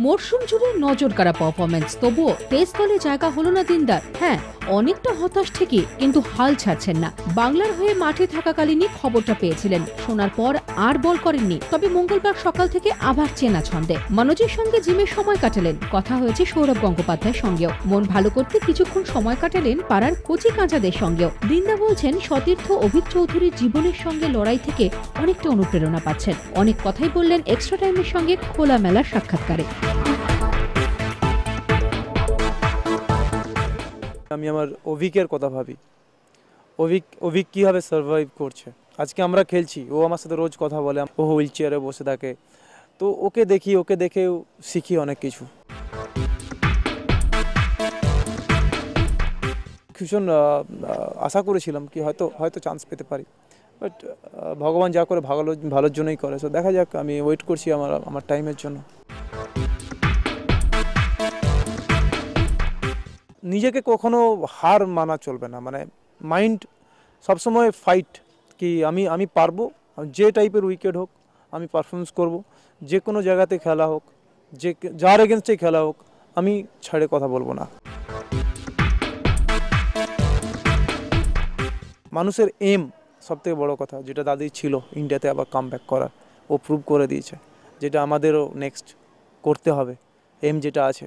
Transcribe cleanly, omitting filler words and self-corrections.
মরশুম জুড়ে নজরকাড়া পারফরমেন্স, তবুও টেস্ট দলে জায়গা হলো না দিনদার। হ্যাঁ, অনেকটা হতাশ ঠিকই, কিন্তু হাল ছাড়ছেন না। বাংলার হয়ে মাঠে থাকাকালীনই খবরটা পেয়েছিলেন, শোনার পর আর বল করেননি। তবে মঙ্গলবার সকাল থেকে আবার চেনা ছন্দে মনোজের সঙ্গে জিমে সময় কাটালেন। কথা হয়েছে সৌরভ গঙ্গোপাধ্যায়ের সঙ্গেও। মন ভালো করতে কিছুক্ষণ সময় কাটালেন পাড়ার কচি কাঁচাদের সঙ্গেও। দিনদা বলছেন, সতীর্থ অভিক চৌধুরীর জীবনের সঙ্গে লড়াই থেকে অনেকটা অনুপ্রেরণা পাচ্ছেন। অনেক কথাই বললেন এক্সট্রা টাইমের সঙ্গে খোলামেলা সাক্ষাৎকারে। আমি আমার অভিকের কথা ভাবি, অভিক কীভাবে সার্ভাইভ করছে। আজকে আমরা খেলছি, ও আমার সাথে রোজ কথা বলে, ও হুইল চেয়ারে বসে থাকে, তো ওকে দেখেও শিখি অনেক কিছু। ভীষণ আশা করেছিলাম কি হয়তো চান্স পেতে পারি, বাট ভগবান যা করে ভালোর জন্যই করে। সো দেখা যাক, আমি ওয়েট করছি আমার টাইমের জন্য। নিজেকে কখনো হার মানা চলবে না, মানে মাইন্ড সবসময় ফাইট, কি আমি পারবো। যে টাইপের উইকেট হোক আমি পারফরমেন্স করব, যে কোনো জায়গাতে খেলা হোক, যার এগেনস্টে খেলা হোক, আমি ছাড়ে কথা বলবো না। মানুষের এম সবথেকে বড় কথা, যেটা দাদি ছিল ইন্ডিয়াতে আবার কাম ব্যাক করার, ও প্রুভ করে দিয়েছে। যেটা আমাদেরও নেক্সট করতে হবে, এম যেটা আছে।